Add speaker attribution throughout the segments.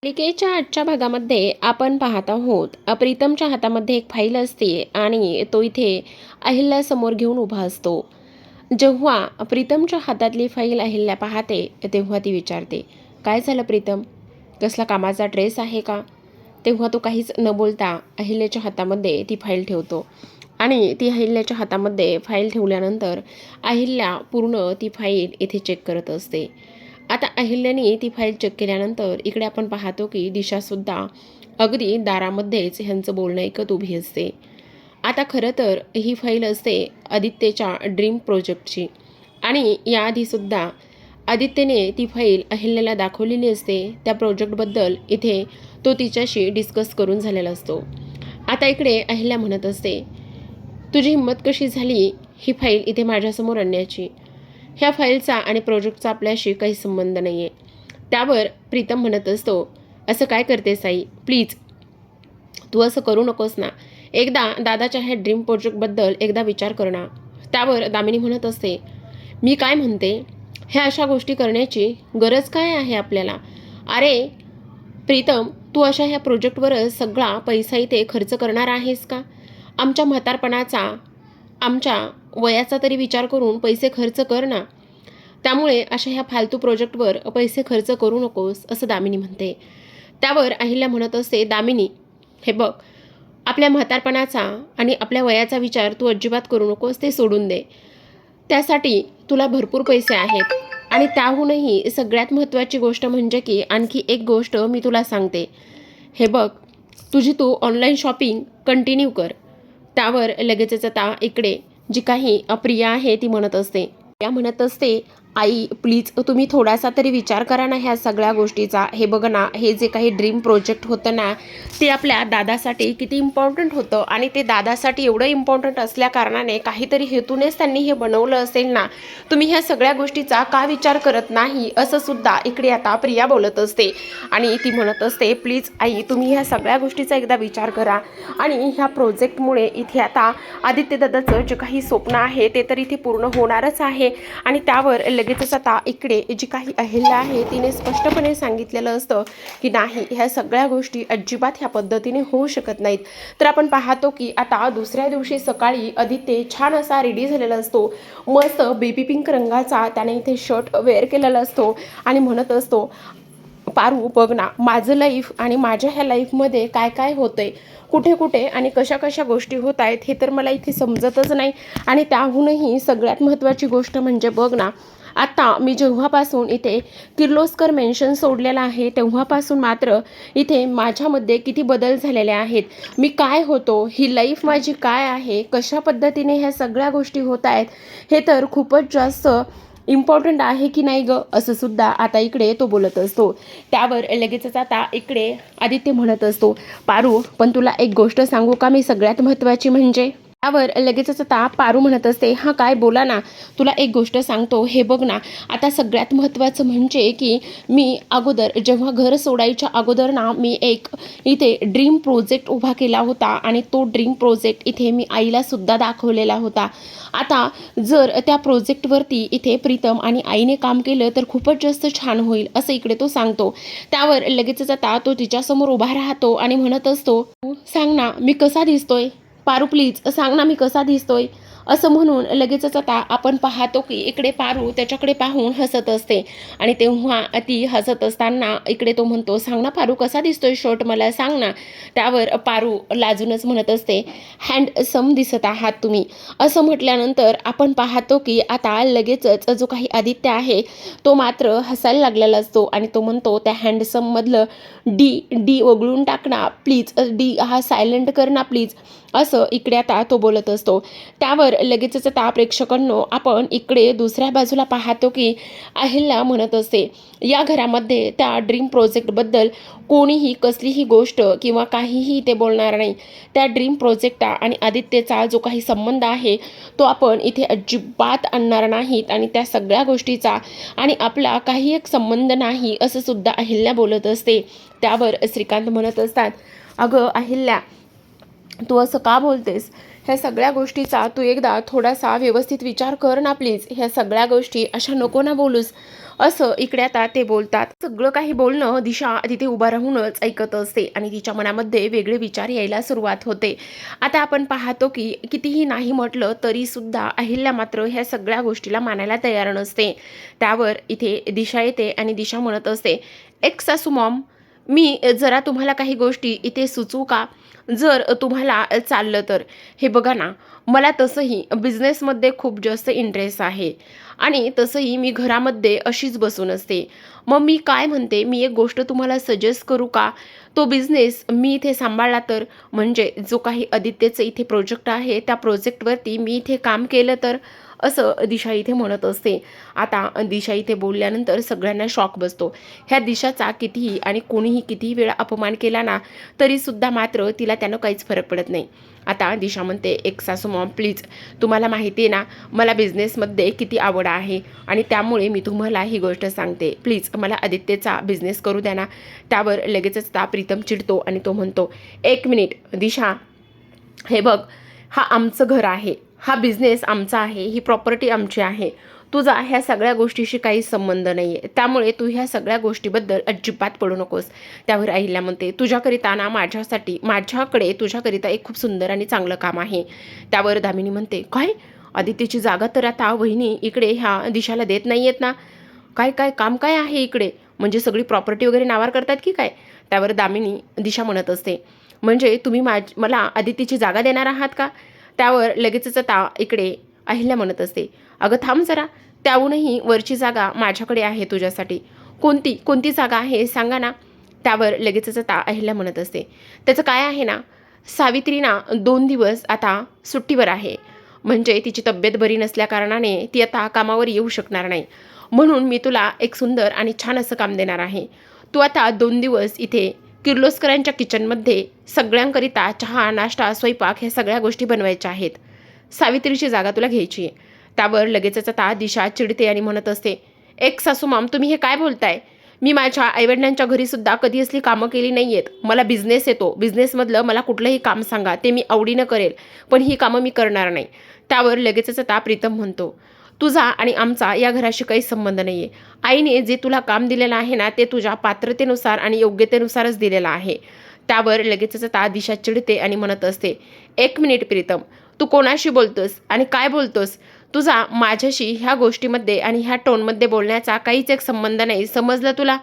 Speaker 1: मालिकेच्या आजच्या भागामध्ये आपण पाहत आहोत प्रीतमच्या हातामध्ये एक फाईल असते आणि तो इथे अहिल्यासमोर घेऊन उभा असतो. जेव्हा प्रीतमच्या हातातली फाईल अहिल्या पाहते तेव्हा ती विचारते, काय झालं प्रीतम, कसला कामाचा ड्रेस आहे का? तेव्हा तो काहीच न बोलता अहिल्याच्या हातामध्ये ती फाईल ठेवतो आणि ती अहिल्याच्या हातामध्ये फाईल ठेवल्यानंतर अहिल्या पूर्ण ती फाईल इथे चेक करत असते. आता अहिल्याने ती फाईल चेक केल्यानंतर इकडे आपण पाहतो की दिशासुद्धा अगदी दारामध्येच ह्यांचं बोलणं ऐकत उभी असते. आता खरं तर ही फाईल असते आदित्यच्या ड्रीम प्रोजेक्टची आणि याआधीसुद्धा आदित्यने ती फाईल अहिल्याला दाखवलेली असते. त्या प्रोजेक्टबद्दल इथे तो तिच्याशी डिस्कस करून झालेला असतो. आता इकडे अहिल्या म्हणत असते, तुझी हिंमत कशी झाली ही फाईल इथे माझ्यासमोर आणण्याची? ह्या फाईलचा आणि प्रोजेक्टचा आपल्याशी काही संबंध नाही आहे. त्यावर प्रीतम म्हणत असतो, असं काय करतेस आई, प्लीज तू असं करू नकोस ना. एकदा दादाच्या ह्या ड्रीम प्रोजेक्टबद्दल एकदा विचार कर ना. त्यावर दामिनी म्हणत असते, मी काय म्हणते, ह्या अशा गोष्टी करण्याची गरज काय आहे आपल्याला? अरे प्रीतम, तू अशा ह्या प्रोजेक्टवरच सगळा पैसा इथे खर्च करणार आहेस का? आमच्या म्हातारपणाचा, आमच्या वयाचा तरी विचार करून पैसे खर्च कर ना. त्यामुळे अशा ह्या फालतू प्रोजेक्टवर पैसे खर्च करू नकोस, असं दामिनी म्हणते. त्यावर अहिल्या म्हणत असते, दामिनी हे बघ, आपल्या म्हातारपणाचा आणि आपल्या वयाचा विचार तू अजिबात करू नकोस, ते सोडून दे. त्यासाठी तुला भरपूर पैसे आहेत आणि त्याहूनही सगळ्यात महत्त्वाची गोष्ट म्हणजे की आणखी एक गोष्ट मी तुला सांगते. हे बघ, तुझी तू ऑनलाईन शॉपिंग कंटिन्यू कर. त्यावर लगेचच आता इकडे जी काही प्रिया आहे ती म्हणत असते, प्रिया म्हणत असते, आई प्लीज तुम्ही थोडासा तरी विचार करा ना ह्या सगळ्या गोष्टीचा. हे बघ ना, हे जे काही ड्रीम प्रोजेक्ट होतं ना, ते आपल्या दादासाठी किती इम्पॉर्टंट होतं आणि ते दादासाठी एवढं इम्पॉर्टंट असल्या कारणाने काहीतरी हेतूनेच त्यांनी हे बनवलं असेल ना. तुम्ही ह्या सगळ्या गोष्टीचा का विचार करत नाही, असं सुद्धा इकडे आता प्रिया बोलत असते. आणि ती म्हणत असते, प्लीज आई तुम्ही ह्या सगळ्या गोष्टीचा एकदा विचार करा आणि ह्या प्रोजेक्टमुळे इथे आता आदित्य दादाचं जे काही स्वप्न आहे ते तर इथे पूर्ण होणारच आहे. आणि त्यावर लगेचच आता इकडे जी काही अहिल्या आहे तिने स्पष्टपणे सांगितलेलं असतं की नाही, ह्या सगळ्या गोष्टी अजिबात ह्या पद्धतीने होऊ शकत नाहीत. तर आपण पाहतो की आता दुसऱ्या दिवशी सकाळी आदित्य छान असा रेडी झालेला असतो. मस्त बेबी पिंक रंगाचा त्याने इथे शर्ट वेअर केलेला असतो आणि म्हणत असतो, पारू बघ ना, माझं लाईफ आणि माझ्या ह्या लाईफमध्ये काय काय होतंय, कुठे कुठे आणि कशा कशा गोष्टी होत आहेत हे तर मला इथे समजतच नाही. आणि त्याहूनही सगळ्यात महत्त्वाची गोष्ट म्हणजे बघ ना, आता मी जेव्हापासून इथे किर्लोस्कर मेन्शन सोडलेला आहे तेव्हापासून मात्र इथे माझ्यामध्ये किती बदल झालेले आहेत. मी काय होतो, ही लाईफ माझी काय आहे, कशा पद्धतीने ह्या सगळ्या गोष्टी होत आहेत हे तर खूपच जास्त इम्पॉर्टंट आहे की नाही ग, असं सुद्धा आता इकडे तो बोलत असतो. त्यावर लगेचच आता इकडे आदित्य म्हणत असतो, पारू पण तुला एक गोष्ट सांगू का मी, सगळ्यात महत्त्वाची म्हणजे. त्यावर लगेचच आता पारू म्हणत असते, हां काय बोला ना, तुला एक गोष्ट सांगतो. हे बघ ना, आता सगळ्यात महत्त्वाचं म्हणजे की मी अगोदर जेव्हा घर सोडायच्या अगोदर ना मी एक इथे ड्रीम प्रोजेक्ट उभा केला होता आणि तो ड्रीम प्रोजेक्ट इथे मी आईला सुद्धा दाखवलेला होता. आता जर त्या प्रोजेक्टवरती इथे प्रीतम आणि आईने काम केलं तर खूपच जास्त छान होईल, असं इकडे तो सांगतो. त्यावर लगेचच आता तो तिच्यासमोर उभा राहतो आणि म्हणत असतो, सांग ना मी कसा दिसतोय, पारू प्लीज सांग ना मी कसा दिसतोय, असं म्हणून लगेचच आता आपण पाहतो की इकडे पारू त्याच्याकडे पाहून हसत असते. आणि तेव्हा ती हसत असताना इकडे तो म्हणतो, सांग ना पारू कसा दिसतोय शर्ट, मला सांग ना. त्यावर पारू लाजूनच म्हणत असते, हँडसम दिसत आहात तुम्ही, असं म्हटल्यानंतर आपण पाहतो की आता लगेचच जो काही आदित्य आहे तो मात्र हसायला लागलेला असतो आणि तो म्हणतो, त्या हँडसममधलं डी वगळून टाक ना प्लीज, डी हा सायलेंट कर ना प्लीज, असं इकडे आता तो बोलत असतो. त्यावर लगेचच आता प्रेक्षकांनो आपण इकडे दुसऱ्या बाजूला पाहतो की अहिल्या म्हणत असते, या घरामध्ये त्या ड्रीम प्रोजेक्टबद्दल कोणीही कसलीही गोष्ट किंवा काहीही ते बोलणार नाही. त्या ड्रीम प्रोजेक्टचा आणि आदित्यचा जो काही संबंध आहे तो आपण इथे अजिबात आणणार नाहीत आणि त्या सगळ्या गोष्टीचा आणि आपला काही एक संबंध नाही, असं सुद्धा अहिल्या बोलत असते. त्यावर श्रीकांत म्हणत असतात, अगं अहिल्या तू असं का बोलतेस, ह्या सगळ्या गोष्टीचा तू एकदा थोडासा व्यवस्थित विचार कर ना प्लीज. ह्या सगळ्या गोष्टी अशा नको ना बोलूस, असं इकडे आता ते बोलतात. सगळं काही बोलणं दिशा तिथे उभा राहूनच ऐकत असते आणि तिच्या मनामध्ये वेगळे विचार यायला सुरुवात होते. आता आपण पाहतो की कितीही नाही म्हटलं तरी सुद्धा अहिल्या मात्र ह्या सगळ्या गोष्टीला मानायला तयार नसते. त्यावर इथे दिशा येते आणि दिशा म्हणत असते, एक सासू मॉम, मी जरा तुम्हाला काही गोष्टी इथे सुचवू का? जर तुम्हाला चाललं तर. हे बघा ना, मला तसंही बिझनेसमध्ये खूप जास्त इंटरेस्ट आहे आणि तसंही मी घरामध्ये अशीच बसून असते. मग मी काय म्हणते, मी एक गोष्ट तुम्हाला सजेस्ट करू का? तो बिझनेस मी इथे सांभाळला तर, म्हणजे जो काही आदित्यचं इथे प्रोजेक्ट आहे त्या प्रोजेक्टवरती मी इथे काम केलं तर, असं दिशा इथे म्हणत असते. आता दिशा इथे बोलल्यानंतर सगळ्यांना शॉक बसतो. ह्या दिशाचा कितीही आणि कोणीही कितीही वेळा अपमान केला ना तरीसुद्धा मात्र तिला त्यानं काहीच फरक पडत नाही. आता दिशा म्हणते, एक सासू मॉम प्लीज, तुम्हाला माहिती आहे ना मला बिझनेसमध्ये किती आवड आहे आणि त्यामुळे मी तुम्हाला ही गोष्ट सांगते. प्लीज मला आदित्यचा बिझनेस करू द्या ना. त्यावर लगेचच प्रीतम चिडतो आणि तो म्हणतो, एक मिनिट दिशा, हे बघ, हा आमचं घर आहे, हा बिझनेस आमचा आहे, ही प्रॉपर्टी आमची आहे. तुझा ह्या सगळ्या गोष्टीशी काही संबंध नाही आहे, त्यामुळे तू ह्या सगळ्या गोष्टीबद्दल अजिबात पडू नकोस. त्यावर अहिल्या म्हणते, तुझ्याकरिता ना माझ्याकडे तुझ्याकरिता एक खूप सुंदर आणि चांगलं काम आहे. त्यावर दामिनी म्हणते, काय? आदित्यची जागा तर आता वहिनी इकडे ह्या दिशाला देत नाही आहेत ना? काय काय काम काय आहे इकडे? म्हणजे सगळी प्रॉपर्टी वगैरे नावार करतात की काय? त्यावर दिशा म्हणत असते, म्हणजे तुम्ही मला आदित्यची जागा देणार आहात का? त्यावर लगेचच आता इकडे अहिल्या म्हणत असते, अगं थांब जरा, त्याहूनही वरची जागा माझ्याकडे आहे तुझ्यासाठी. कोणती जागा आहे सांगा ना. त्यावर लगेचच आता अहिल्या म्हणत असते, त्याचं काय आहे ना, सावित्री ना 2 दिवस आता सुट्टीवर आहे. म्हणजे तिची तब्येत बरी नसल्या कारणाने ती आता कामावर येऊ शकणार नाही. म्हणून मी तुला एक सुंदर आणि छान असं काम देणार आहे. तू आता 2 दिवस इथे किर्लोस्करांच्या किचनमध्ये सगळ्यांकरिता चहा, नाश्ता, स्वयंपाक ह्या सगळ्या गोष्टी बनवायच्या आहेत. सावित्रीची जागा तुला घ्यायची आहे. त्यावर लगेचच आता दिशा चिडते आणि म्हणत असते, एक सासू मॉम, तुम्ही हे काय बोलताय? मी माझ्या आईवडिलांच्या घरीसुद्धा कधी असली कामं केली नाही आहेत. मला बिझनेस येतो. बिझनेसमधलं मला कुठलंही काम सांगा, ते मी आवडीनं करेल, पण ही कामं मी करणार नाही. त्यावर लगेचच आता प्रीतम म्हणतो, तुझा आणि आमचा या घराशी काही संबंध नाही आहे. आईने जे तुला काम दिलेलं आहे ना ते तुझ्या पात्रतेनुसार आणि योग्यतेनुसारच दिलेलं आहे. त्यावर लगेचच आता दिशा चिडते आणि म्हणत असते, एक मिनिट प्रीतम, तू कोणाशी बोलतोस आणि काय बोलतोस? तुझा माझ्याशी ह्या गोष्टीमध्ये आणि ह्या टोनमध्ये बोलण्याचा काहीच एक संबंध नाही, समजलं तुला?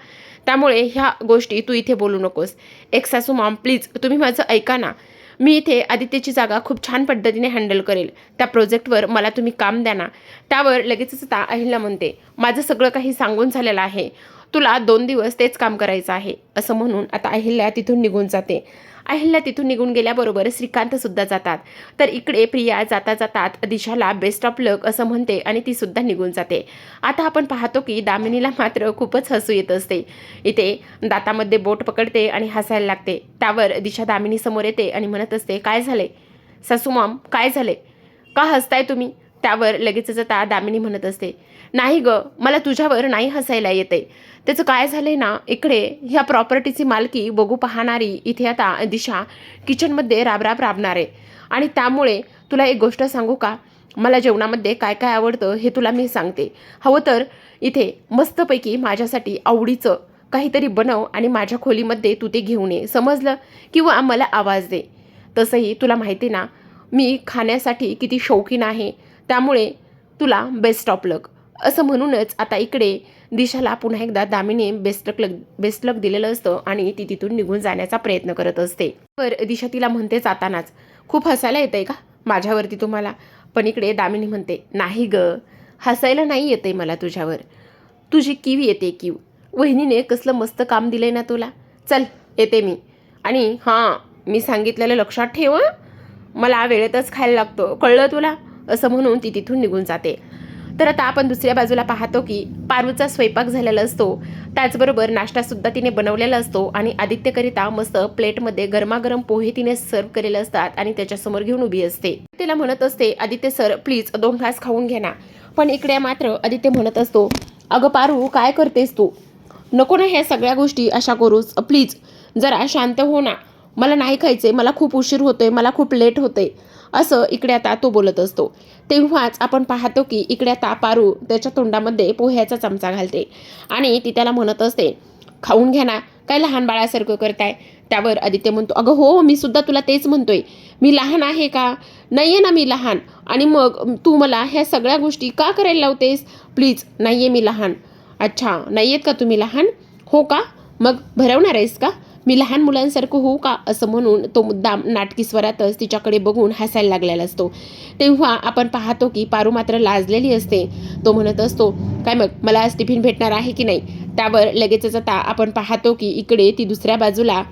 Speaker 1: त्यामुळे ह्या गोष्टी तू इथे बोलू नकोस. एक सासू मॉम प्लीज, तुम्ही माझं ऐका ना. मी इथे आदित्यची जागा खूप छान पद्धतीने हँडल करेल. त्या प्रोजेक्टवर मला तुम्ही काम द्या ना. त्यावर लगेचच आता अहिल्या म्हणते, माझं सगळं काही सांगून झालेलं आहे, तुला 2 दिवस तेच काम करायचं आहे. असं म्हणून आता अहिल्या तिथून निघून जाते. अहिल्या तिथून निघून गेल्याबरोबर श्रीकांतसुद्धा जातात. तर इकडे प्रिया जाता जातात दिशाला बेस्ट ऑफ लक असं म्हणते आणि ती सुद्धा निघून जाते. आता आपण पाहतो की दामिनीला मात्र खूपच हसू येत असते. इथे दातामध्ये बोट पकडते आणि हसायला लागते. त्यावर दिशा दामिनी समोर येते आणि म्हणत असते, काय झाले सासू मॉम, काय झाले, का हसताय तुम्ही? त्यावर लगेचच आता दामिनी म्हणत असते, नाही ग, मला तुझ्यावर नाही हसायला येते. त्याचं काय झालंय ना, इकडे ह्या प्रॉपर्टीची मालकी बघू पाहणारी इथे आता दिशा किचनमध्ये राबराब राबणार आहे. आणि त्यामुळे तुला एक गोष्ट सांगू का, मला जेवणामध्ये काय काय आवडतं हे तुला मी सांगते. हवं तर इथे मस्तपैकी माझ्यासाठी आवडीचं काहीतरी बनव आणि माझ्या खोलीमध्ये तू ते घेऊन ये, समजलं? किंवा मला आवाज दे. तसंही तुला माहिती ना मी खाण्यासाठी किती शौकीन आहे, त्यामुळे तुला बेस्ट ऑफ लक. असं म्हणूनच आता इकडे दिशाला पुन्हा एकदा दामिनी बेस्ट लक दिलेलं असतं आणि ती तिथून निघून जाण्याचा प्रयत्न करत असते. तर दिशा तिला म्हणते जातानाच, खूप हसायला येतंय का माझ्यावरती तुम्हाला? पण इकडे दामिनी म्हणते, नाही ग, हसायला नाही येतंय मला तुझ्यावर, तुझी कीव येते कीव. वहिनीने कसलं मस्त काम दिलंय ना तुला. चल येते मी. आणि हां, मी सांगितलेलं लक्षात ठेव, मला वेळेतच खायला लागतो, कळलं तुला? असं म्हणून ती तिथून निघून जाते. तर आता आपण दुसऱ्या बाजूला पाहतो की पारूचा स्वयंपाक झालेला असतो. त्याचबरोबर नाश्तासुद्धा तिने बनवलेला असतो आणि आदित्यकरिता मस्त प्लेटमध्ये गरमागरम पोहे तिने सर्व केलेले असतात आणि त्याच्यासमोर घेऊन उभी असते. तिला म्हणत असते, आदित्य सर प्लीज 2 घास खाऊन घे ना. पण इकडे मात्र आदित्य म्हणत असतो, अगं पारू, काय करतेस तू? नको ना ह्या सगळ्या गोष्टी अशा करूस, प्लीज जरा शांत हो ना. मला नाही खायचे, मला खूप उशीर होतोय, मला खूप लेट होते. असं इकडे आता तो बोलत असतो. तेव्हाच आपण पाहतो की इकडे आता पारू त्याच्या तोंडामध्ये पोह्याचा चमचा घालते आणि ती त्याला म्हणत असते, खाऊन घ्या ना, काय लहान बाळासारखं करताय. त्यावर आदित्य म्हणतो, अगं हो, मी सुद्धा तुला तेच म्हणतोय. मी लहान आहे का? नाही आहे ना मी लहान. आणि मग तू मला ह्या सगळ्या गोष्टी का करायला लावतेस? प्लीज, नाही आहे मी लहान. अच्छा, नाही आहेत का तुम्ही लहान? हो का? मग भरवणार आहेस का? मी लहान मुलांसारखं होऊ का? असं म्हणून तो मुद्दाम नाटकी स्वरातच तिच्याकडे बघून हसायला लागलेला असतो. तेव्हा आपण पाहतो की पारू मात्र लाजलेली असते. तो म्हणत असतो, काय मग मला आज टिफिन भेटणार आहे की नाही? त्यावर लगेचच आता आपण पाहतो की इकडे ती दुसऱ्या बाजूला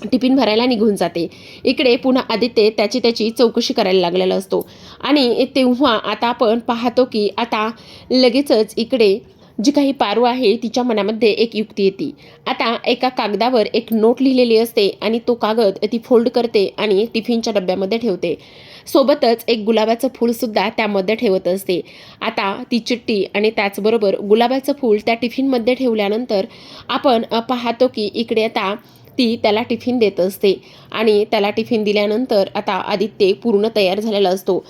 Speaker 1: टिफिन भरायला निघून जाते. इकडे पुन्हा आदित्य त्याची चौकशी करायला लागलेला असतो. आणि तेव्हा आता आपण पाहतो की आता लगेचच इकडे जी काही पारू आहे तिच्या मनामध्ये एक युक्ती येते. आता एका कागदावर एक नोट लिहिलेली असते आणि तो कागद ती फोल्ड करते आणि टिफिनच्या डब्यामध्ये ठेवते. सोबतच एक गुलाबाचं फूलसुद्धा त्यामध्ये ठेवत असते. आता ती चिठ्ठी आणि त्याचबरोबर गुलाबाचं फूल त्या टिफिनमध्ये ठेवल्यानंतर आपण पाहतो की इकडे आता ती त्याला टिफिन देत असते आणि त्याला टिफिन दिल्यानंतर आता आदित्य पूर्ण तयार झालेला असतो.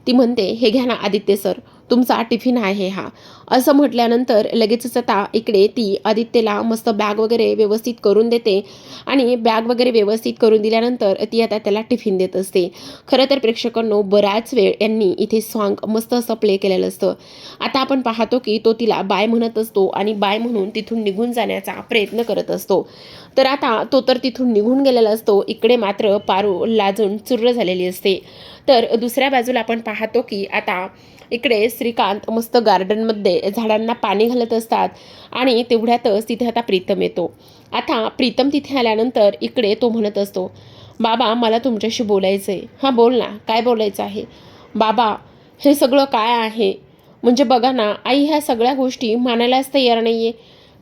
Speaker 1: ती म्हणते, हे घ्या ना आदित्य सर, तुमचा टिफिन आहे हा. असं म्हटल्यानंतर लगेचच आता इकडे ती आदित्यला मस्त बॅग वगैरे व्यवस्थित करून देते आणि बॅग वगैरे व्यवस्थित करून दिल्यानंतर ती आता त्याला टिफिन देत असते. खरं तर प्रेक्षकांनो, बराच वेळ यांनी इथे सॉन्ग मस्त असं प्ले केलेलं असतं. आता आपण पाहतो की तो तिला बाय म्हणत असतो आणि बाय म्हणून तिथून निघून जाण्याचा प्रयत्न करत असतो. तर आता तो तर तिथून निघून गेलेला असतो. इकडे मात्र पारू लाजून चुर्र झालेली असते. तर दुसऱ्या बाजूला आपण पाहतो की आता इकडे श्रीकांत मस्त गार्डनमध्ये झाडांना पाणी घालत असतात आणि तेवढ्यातच तिथे आता प्रीतम येतो. आता प्रीतम तिथे आल्यानंतर इकडे तो म्हणत असतो, बाबा मला तुमच्याशी बोलायचं आहे. हां बोल ना, काय बोलायचं आहे? बाबा, हे सगळं काय आहे? म्हणजे बघा ना, आई ह्या सगळ्या गोष्टी मानायलाच तयार नाही आहे.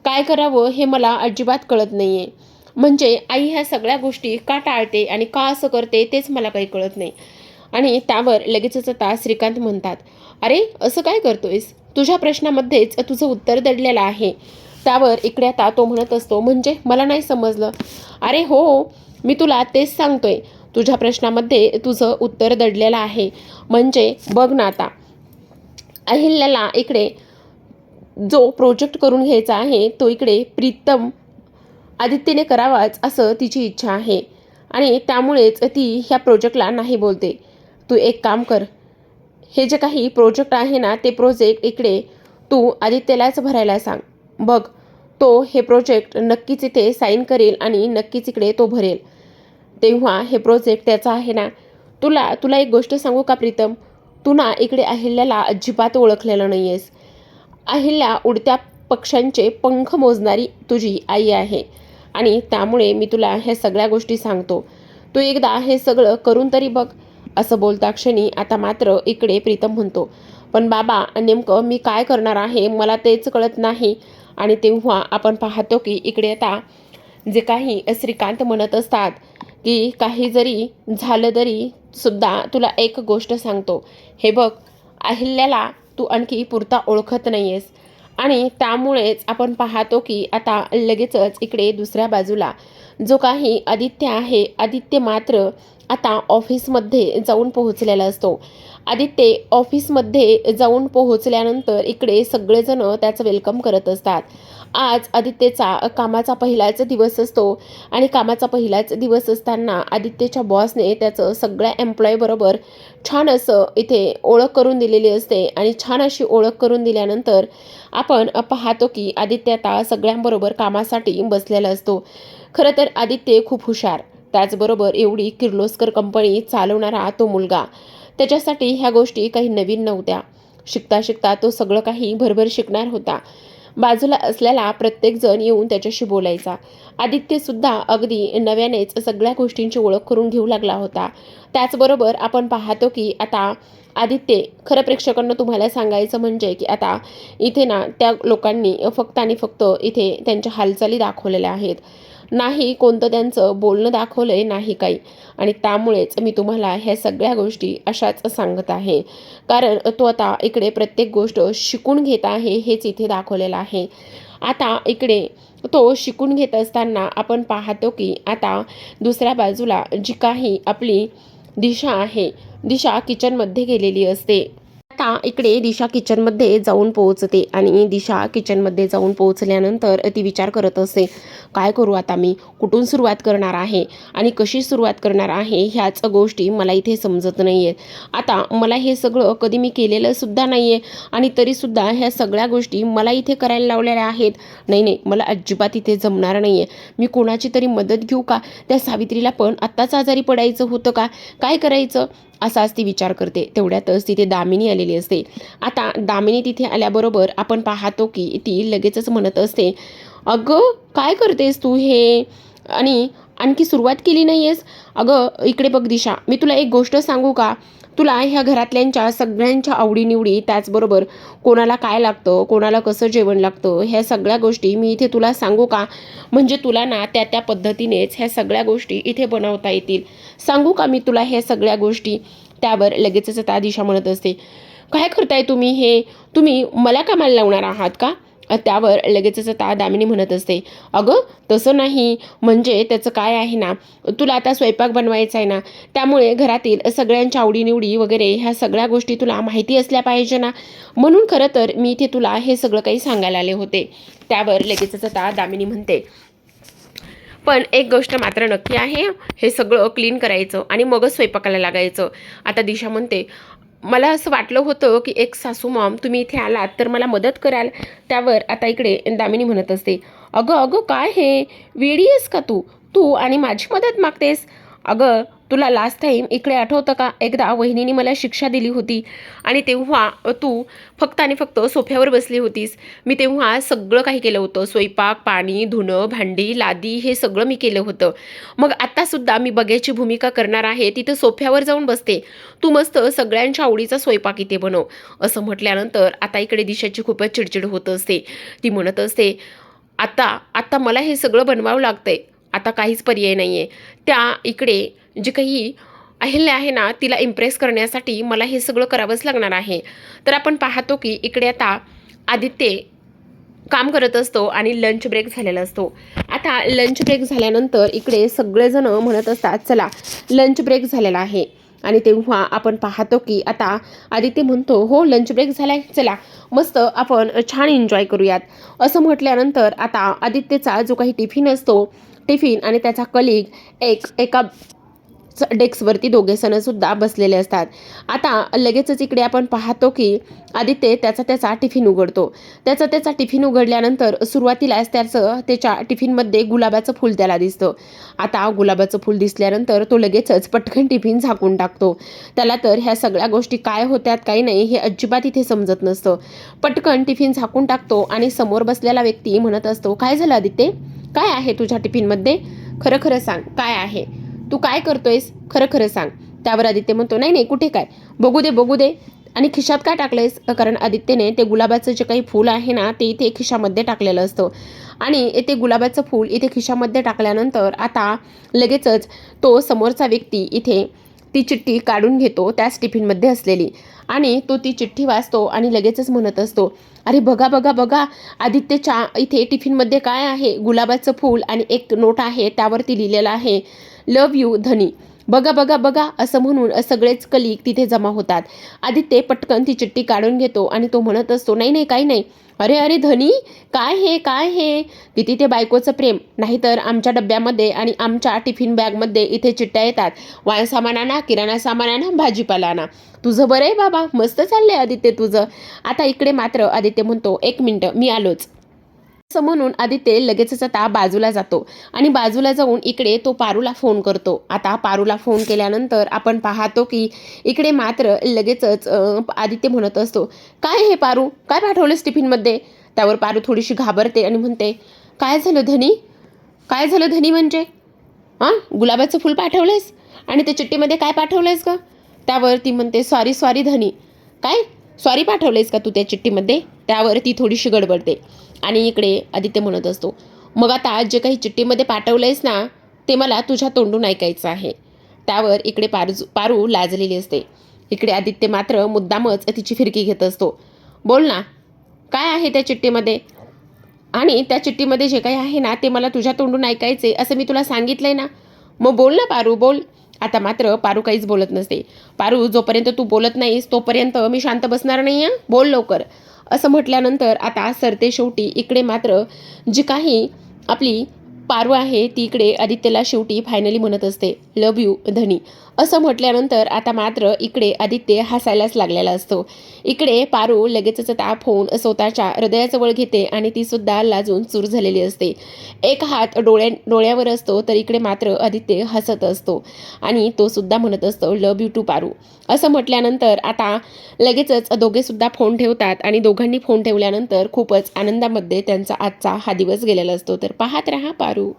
Speaker 1: काय करावं हे मला अजिबात कळत नाही आहे. म्हणजे आई ह्या सगळ्या गोष्टी का टाळते आणि का असं करते तेच मला काही कळत नाही. आणि त्यावर लगेचच आता श्रीकांत म्हणतात, अरे असं काय करतोयस? तुझ्या प्रश्नामध्येच तुझं उत्तर दडलेलं आहे. त्यावर इकडे आता तो म्हणत असतो, म्हणजे मला नाही समजलं. अरे हो, मी तुला तेच सांगतोय. तुझ्या प्रश्नामध्ये तुझं उत्तर दडलेलं आहे. म्हणजे बघ ना आता, अहिल्याला इकडे जो प्रोजेक्ट करून घ्यायचा आहे तो इकडे प्रीतम आदित्यने करावाच असं तिची इच्छा आहे आणि त्यामुळेच ती ह्या प्रोजेक्टला नाही बोलते. तू एक काम कर, हे जे काही प्रोजेक्ट आहे ना ते प्रोजेक्ट इकडे तू आदित्यलाच भरायला सांग. बघ, तो हे प्रोजेक्ट नक्कीच इथे साईन करेल आणि नक्कीच इकडे तो भरेल. तेव्हा हे प्रोजेक्ट त्याचा आहे ना. तुला तुला एक गोष्ट सांगू का प्रीतम? तू ना इकडे अहिल्याला अजिबात ओळखलेलं नाही आहेस. अहिल्या उडत्या पक्ष्यांचे पंख मोजणारी तुझी आई आहे आणि त्यामुळे मी तुला ह्या सगळ्या गोष्टी सांगतो. तू एकदा हे सगळं करून तरी बघ. असं बोलता क्षणी आता मात्र इकडे प्रीतम म्हणतो, पण बाबा नेमकं मी काय करणार आहे मला तेच कळत नाही. आणि तेव्हा आपण पाहतो की इकडे आता जे काही श्रीकांत म्हणत असतात की काही जरी झालं तरी सुद्धा तुला एक गोष्ट सांगतो. हे बघ, अहिल्याला तू आणखी पुरता ओळखत नाही आहेस. आणि त्यामुळेच आपण पाहतो की आता लगेचच इकडे दुसऱ्या बाजूला जो काही आदित्य आहे, आदित्य मात्र आता ऑफिसमध्ये जाऊन पोहोचलेला असतो. आदित्य ऑफिसमध्ये जाऊन पोहोचल्यानंतर इकडे सगळेजण त्याचं वेलकम करत असतात. आज आदित्यचा कामाचा पहिलाच दिवस असतो आणि कामाचा पहिलाच दिवस असताना आदित्यच्या बॉसने त्याचं सगळ्या एम्प्लॉईबरोबर छान असं इथे ओळख करून दिलेली असते आणि छान अशी ओळख करून दिल्यानंतर आपण पाहतो की आदित्य आता सगळ्यांबरोबर कामासाठी बसलेला असतो. खरं तर आदित्य खूप हुशार, त्याचबरोबर एवढी किर्लोस्कर कंपनी चालवणारा तो मुलगा. त्याच्यासाठी ह्या गोष्टी काही नवीन नव्हत्या. शिकता शिकता तो सगळं काही भरभर शिकणार होता. बाजूला असलेला प्रत्येकजण येऊन त्याच्याशी बोलायचा. आदित्यसुद्धा अगदी नव्यानेच सगळ्या गोष्टींची ओळख करून घेऊ लागला होता. त्याचबरोबर आपण पाहतो की आता आदित्य, खरं प्रेक्षकांना तुम्हाला सांगायचं म्हणजे की आता इथे ना त्या लोकांनी फक्त आणि फक्त इथे त्यांच्या हालचाली दाखवलेल्या आहेत. नाही कोणतं त्यांचं बोलणं दाखवलंय, नाही काही. आणि त्यामुळेच मी तुम्हाला ह्या सगळ्या गोष्टी अशाच सांगत आहे. कारण तो आता इकडे प्रत्येक गोष्ट शिकून घेत आहे हेच इथे दाखवलेलं आहे. आता इकडे तो शिकून घेत असताना आपण पाहतो की आता दुसऱ्या बाजूला जी काही आपली दिशा आहे, दिशा किचनमध्ये गेलेली असते. आता इकडे दिशा किचनमध्ये जाऊन पोहोचते आणि दिशा किचनमध्ये जाऊन पोहोचल्यानंतर ती विचार करत असते, काय करू आता मी, कुठून सुरुवात करणार आहे आणि कशी सुरुवात करणार आहे, ह्याच गोष्टी मला इथे समजत नाही आहेत. आता मला हे सगळं कधी मी केलेलं सुद्धा नाही आहे आणि तरीसुद्धा ह्या सगळ्या गोष्टी मला इथे करायला लावलेल्या आहेत. नाही, मला अजिबात इथे जमणार नाही आहे. मी कोणाची तरी मदत घेऊ का? त्या सावित्रीला पण आत्ताच आजारी पडायचं होतं का? काय करायचं? असाच ती विचार करते. तेवढ्यातच तिथे दामिनी आलेली असते. आता दामिनी तिथे आल्याबरोबर आपण पाहतो की ती लगेचच म्हणत असते, अगं काय करतेस तू हे, आणि आणखी सुरुवात केली नाही आहेस? अगं इकडे बघ दिशा, मी तुला एक गोष्ट सांगू का? तुला ह्या घरातल्यांच्या सगळ्यांच्या आवडीनिवडी, त्याचबरोबर कोणाला काय लागतं, कोणाला कसं जेवण लागतं, ह्या सगळ्या गोष्टी मी इथे तुला सांगू का? म्हणजे तुला ना त्या त्या पद्धतीनेच ह्या सगळ्या गोष्टी इथे बनवता येतील. सांगू का मी तुला ह्या सगळ्या गोष्टी? त्यावर लगेचच त्या दिशा म्हणत असते, काय करताय तुम्ही हे? तुम्ही मला कामाला लावणार आहात का? त्यावर लगेचच त्या दामिनी म्हणत असते, अगं तसं नाही, म्हणजे त्याचं काय आहे ना, तुला आता स्वयंपाक बनवायचा आहे ना, त्यामुळे घरातील सगळ्यांच्या आवडीनिवडी वगैरे ह्या सगळ्या गोष्टी तुला माहिती असल्या पाहिजे ना, म्हणून खरं तर मी इथे तुला हे सगळं काही सांगायला आले होते. त्यावर लगेचच त्या दामिनी म्हणते, पण एक गोष्ट मात्र नक्की आहे, हे सगळं क्लीन करायचं आणि मगच स्वयंपाकाला लागायचं. आता दिशा म्हणते, मला असं वाटलं होतं की एक सासू मॉम तुम्ही इथे आलात तर मला मदत कराल. त्यावर आता इकडे दामिनी म्हणत असते, अगं काय हे, वेडी आहेस का तू? तू आणि माझी मदत मागतेस? अगं तुला लास्ट टाईम इकडे आठवतं का, एकदा वहिनीने मला शिक्षा दिली होती आणि तेव्हा तू फक्त आणि फक्त सोफ्यावर बसली होतीस. मी तेव्हा सगळं काही केलं होतं, स्वयंपाक, पाणी, धुणं, भांडी, लादी हे सगळं मी केलं होतं. मग आत्तासुद्धा मी बघ्याची भूमिका करणार आहे, तिथं सोफ्यावर जाऊन बसते. तू मस्त सगळ्यांच्या आवडीचा स्वयंपाक इथे बनव. असं म्हटल्यानंतर आता इकडे दिशाची खूपच चिडचिड होत असते. ती म्हणत असते, आता मला हे सगळं बनवावं लागतंय, आता काहीच पर्याय नाही आहे. त्या इकडे जे काही अहिल्या आहे ना, तिला इम्प्रेस करण्यासाठी मला हे सगळं करावंच लागणार आहे. तर आपण पाहतो की इकडे आता आदित्य काम करत असतो आणि लंच ब्रेक झालेला असतो. आता लंच ब्रेक झाल्यानंतर इकडे सगळेजण म्हणत असतात, चला लंच ब्रेक झालेला आहे. आणि तेव्हा आपण पाहतो की आता आदित्य म्हणतो, हो लंच ब्रेक झालाय, चला मस्त आपण छान एन्जॉय करूयात. असं म्हटल्यानंतर आता आदित्यचा जो काही टिफिन असतो, टिफिन आणि त्याचा कलिग एका डेस्कवरती दोघे सुद्धा बसलेले असतात. आता लगेचच इकडे आपण पाहतो की आदित्य त्याचा टिफिन उघडतो. त्याचा टिफिन उघडल्यानंतर सुरुवातीलाच त्याच्या टिफिनमध्ये गुलाबाचं फूल त्याला दिसतं. आता गुलाबाचं फूल दिसल्यानंतर तो लगेचच पटकन टिफिन झाकून टाकतो. त्याला तर ह्या सगळ्या गोष्टी काय होत्यात काही नाही हे अजिबात इथे समजत नसतं. पटकन टिफिन झाकून टाकतो आणि समोर बसलेला व्यक्ती म्हणत असतो, काय झालं आदित्य, काय आहे तुझ्या टिफिनमध्ये? खरं खरं सांग, काय आहे? तू काय करतोयस? खरं खरं सांग. त्यावर आदित्य म्हणतो, नाही कुठे काय, बघू दे. आणि खिशात काय टाकलंयस? कारण आदित्यने ते गुलाबाचं जे काही फूल आहे ना, ते इथे खिशामध्ये टाकलेलं असतं. आणि ते गुलाबाचं फूल इथे खिशामध्ये टाकल्यानंतर आता लगेचच तो समोरचा व्यक्ती इथे ती चिठ्ठी काढून घेतो त्याच टिफिनमध्ये असलेली, आणि तो ती चिठ्ठी वाचतो आणि लगेचच म्हणत असतो, अरे बघा आदित्यच्या इथे टिफिनमध्ये काय आहे? गुलाबाचं फूल आणि एक नोट आहे, त्यावरती लिहिलेलं आहे, लव यू धनी. बघा असं म्हणून सगळेच कलिग तिथे जमा होतात. आदित्य पटकन ती चिठ्ठी काढून घेतो आणि तो म्हणत असतो, नाही काही नाही. अरे धनी, काय हे किती ते बायकोचं प्रेम. नाहीतर आमच्या डब्यामध्ये आणि आमच्या टिफिन बॅगमध्ये इथे चिठ्ठ्या येतात, वाण सामान आणा, किराणा सामान आणा, भाजीपाला आणा. तुझं बरं आहे बाबा, मस्त चाललंय आदित्य तुझं. आता इकडे मात्र आदित्य म्हणतो, एक मिनटं मी आलोच. असं म्हणून आदित्य लगेचच आता बाजूला जातो आणि बाजूला जाऊन इकडे तो पारूला फोन करतो. आता पारूला फोन केल्यानंतर आपण पाहतो की इकडे मात्र लगेचच आदित्य म्हणत असतो, काय हे पारू, काय पाठवलंस टिफिनमध्ये? त्यावर पारू थोडीशी घाबरते आणि म्हणते, काय झालं धनी म्हणजे गुलाबाचं फूल पाठवलंयस आणि त्या चिठ्ठीमध्ये काय पाठवलंयस का? त्यावर ती म्हणते, सॉरी धनी. काय सॉरी पाठवलंयस का तू त्या चिठ्ठीमध्ये? त्यावर ती थोडीशी गडबडते आणि इकडे आदित्य म्हणत असतो, मग आता जे काही चिठ्ठीमध्ये पाठवलंयस ना, ते मला तुझ्या तोंडून ऐकायचं आहे. त्यावर इकडे पारू लाजलेली असते. इकडे आदित्य मात्र मुद्दामच तिची फिरकी घेत असतो. बोल ना, काय आहे त्या चिठ्ठीमध्ये? आणि त्या चिठ्ठीमध्ये जे काही आहे ना, ते मला तुझ्या तोंडून ऐकायचे असं मी तुला सांगितलंय ना, मग बोल ना पारू बोल. आता मात्र पारू काहीच बोलत नसते. पारू, जोपर्यंत तू बोलत नाहीस तोपर्यंत मी शांत बसणार नाही आहे, बोल लवकर, असं म्हटल्यानंतर आता सरते शेवटी इकडे मात्र जी काही आपली पारू आहे ती इकडे आदित्यला शेवटी फायनली म्हणत असते, लव्ह यू धनी, असं म्हटल्यानंतर आता मात्र इकडे आदित्य हसायलाच लागलेला असतो. इकडे पारू लगेचच आता फोन स्वतःच्या हृदयाजवळ घेते आणि ती सुद्धा लाजून चूर झालेली असते. एक हात डोळ्यावर असतो तर इकडे मात्र आदित्य हसत असतो आणि तो सुद्धा म्हणत असतो, लव्ह यू टू पारू, असं म्हटल्यानंतर आता लगेचच दोघे सुद्धा फोन ठेवतात आणि दोघांनी फोन ठेवल्यानंतर खूपच आनंदामध्ये त्यांचा आजचा हा दिवस गेलेला असतो. तर पाहत रहा पारू.